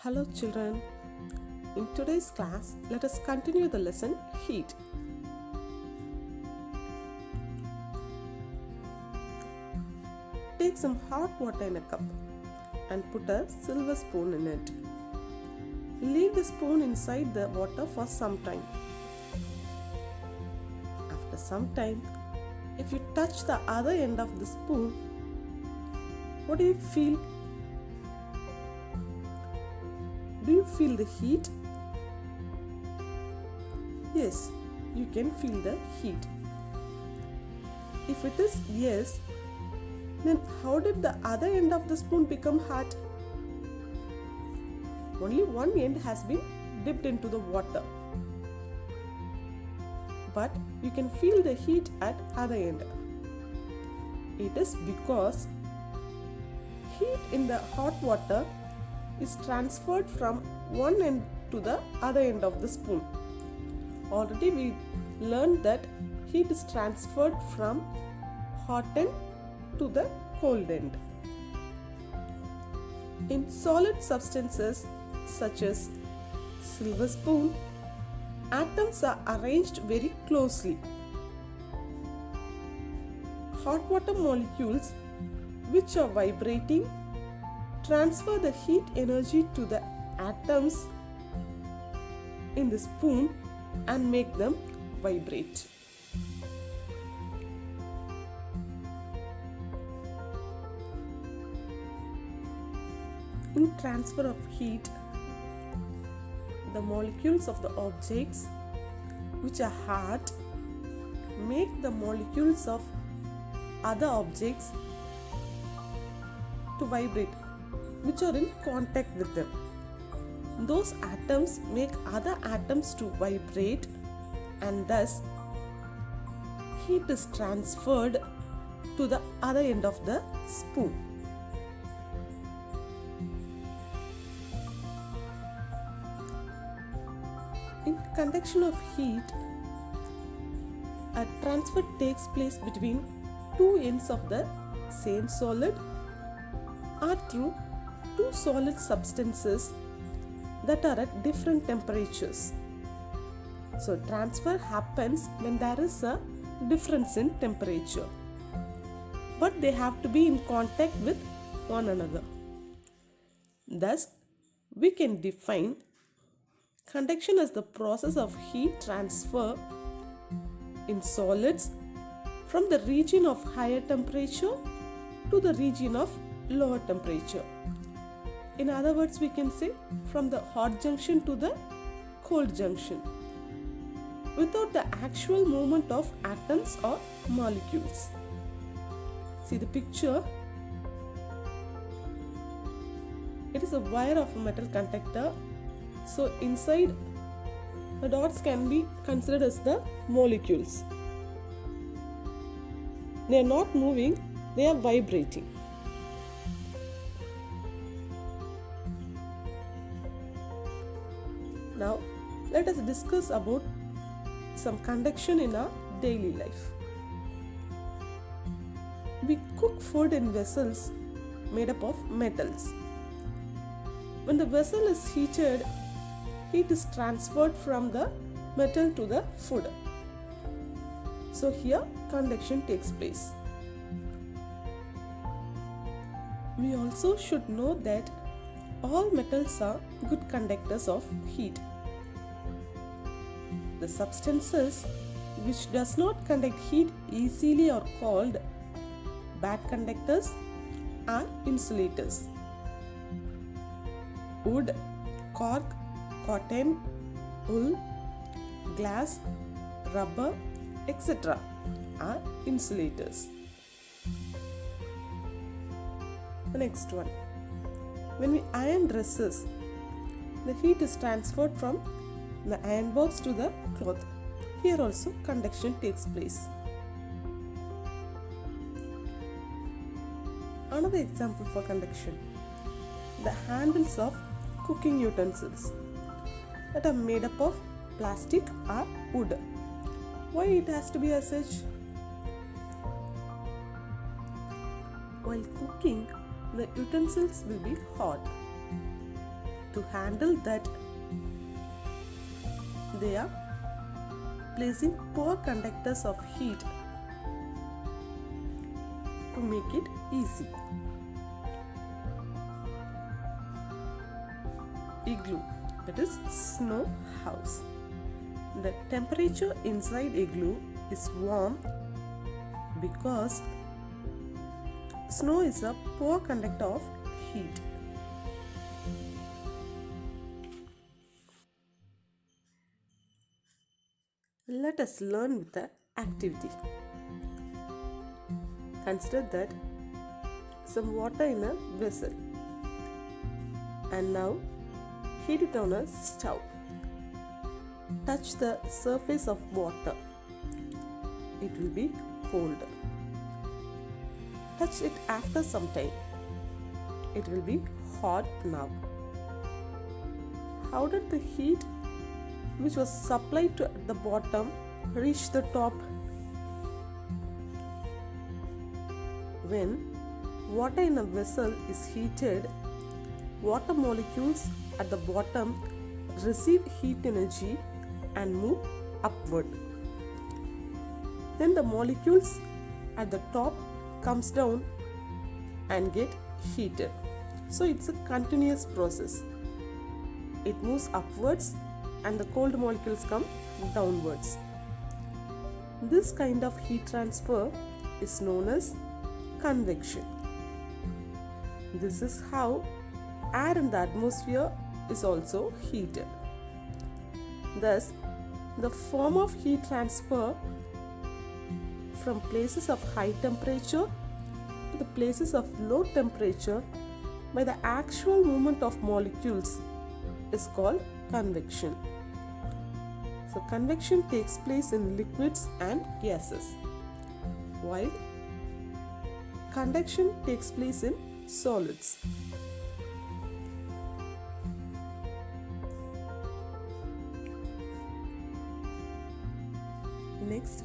Hello children, in today's class let us continue the lesson heat. Take some hot water in a cup and put a silver spoon in it. Leave the spoon inside the water for some time. After some time, if you touch the other end of the spoon, what do you feel? Do you feel the heat? Yes, you can feel the heat. If it is yes, then how did the other end of the spoon become hot? Only one end has been dipped into the water. But you can feel the heat at other end. It is because heat in the hot water is transferred from one end to the other end of the spoon. Already we learned that heat is transferred from hot end to the cold end. In solid substances such as silver spoon, atoms are arranged very closely. Hot water molecules which are vibrating transfer the heat energy to the atoms in the spoon and make them vibrate. In transfer of heat, the molecules of the objects which are hot make the molecules of other objects to vibrate, which are in contact with them. Those atoms make other atoms to vibrate, and thus heat is transferred to the other end of the spoon. In conduction of heat, a transfer takes place between two ends of the same solid or through two solid substances that are at different temperatures. So transfer happens when there is a difference in temperature, but they have to be in contact with one another. Thus, we can define conduction as the process of heat transfer in solids from the region of higher temperature to the region of lower temperature. In other words, we can say from the hot junction to the cold junction without the actual movement of atoms or molecules. See the picture. It is a wire of a metal conductor. So inside the dots can be considered as the molecules. They are not moving, they are vibrating. Now let us discuss about some conduction in our daily life. We cook food in vessels made up of metals. When the vessel is heated, heat is transferred from the metal to the food. So here conduction takes place. We also should know that all metals are good conductors of heat. The substances which does not conduct heat easily are called bad conductors or insulators. Wood, cork, cotton, wool, glass, rubber, etc. are insulators. The next one. When we iron dresses, the heat is transferred from the iron box to the cloth. Here also conduction takes place. Another example for conduction. The handles of cooking utensils that are made up of plastic or wood. Why it has to be as such? While cooking, the utensils will be hot. To handle that, they are placing poor conductors of heat to make it easy. Igloo, that is snow house. The temperature inside igloo is warm because snow is a poor conductor of heat. Let us learn with the activity. Consider that some water in a vessel, and now heat it on a stove. Touch the surface of water. It will be cold. Touch it after some time. It will be hot now. How did the heat which was supplied to the bottom reach the top? When water in a vessel is heated, water molecules at the bottom receive heat energy and move upward. Then the molecules at the top comes down and get heated. So it's a continuous process. It moves upwards and the cold molecules come downwards. This kind of heat transfer is known as convection. This is how air in the atmosphere is also heated. Thus, the form of heat transfer from places of high temperature to the places of low temperature by the actual movement of molecules is called convection. So convection takes place in liquids and gases, while conduction takes place in solids. Next,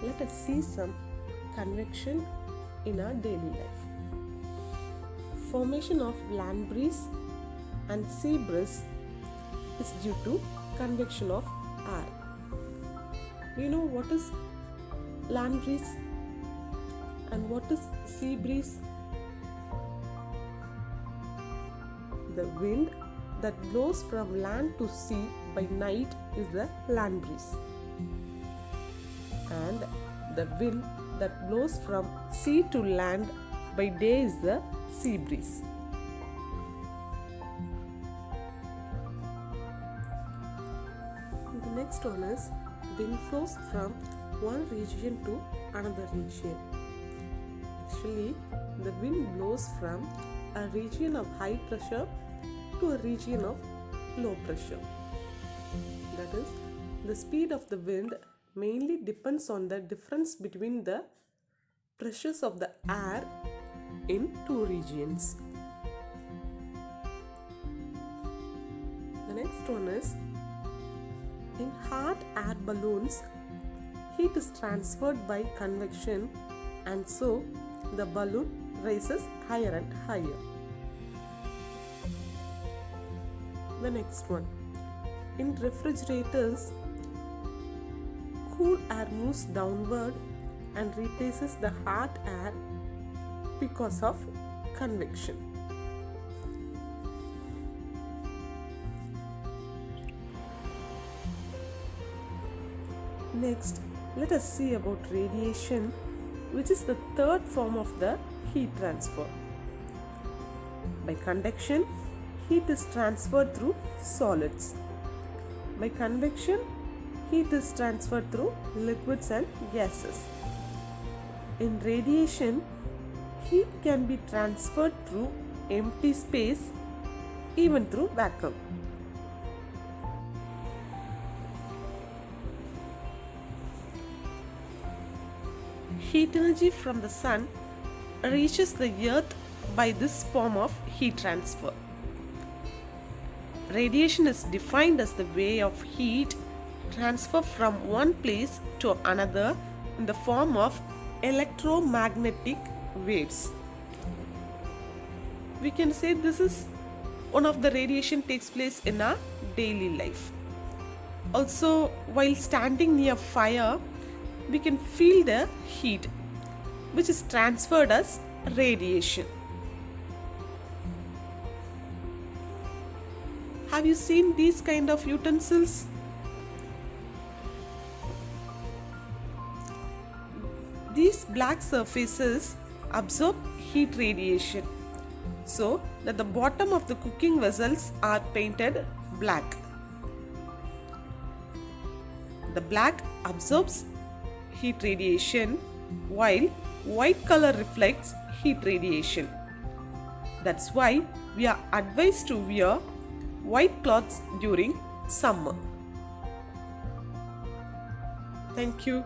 let us see some convection in our daily life. Formation of land breeze and sea breeze is due to convection of air. You know what is land breeze and what is sea breeze? The wind that blows from land to sea by night is the land breeze, and the wind that blows from sea to land by day is the sea breeze. The next one is wind flows from one region to another region. Actually, the wind blows from a region of high pressure to a region of low pressure. That is, the speed of the wind mainly depends on the difference between the pressures of the air in two regions. The next one is, in hot air balloons, heat is transferred by convection, and so the balloon rises higher and higher. The next one, in refrigerators, cool air moves downward and replaces the hot air because of convection. Next, let us see about radiation, which is the third form of the heat transfer. By conduction, heat is transferred through solids. By convection, heat is transferred through liquids and gases. In radiation, heat can be transferred through empty space, even through vacuum. Heat energy from the sun reaches the earth by this form of heat transfer. Radiation is defined as the way of heat transfer from one place to another in the form of electromagnetic waves. We can say this is one of the radiation takes place in our daily life. Also, while standing near fire, we can feel the heat, which is transferred as radiation. Have you seen these kind of utensils? These black surfaces absorb heat radiation, so that the bottom of the cooking vessels are painted black. The black absorbs heat radiation while white color reflects heat radiation. That's why we are advised to wear white clothes during summer. Thank you.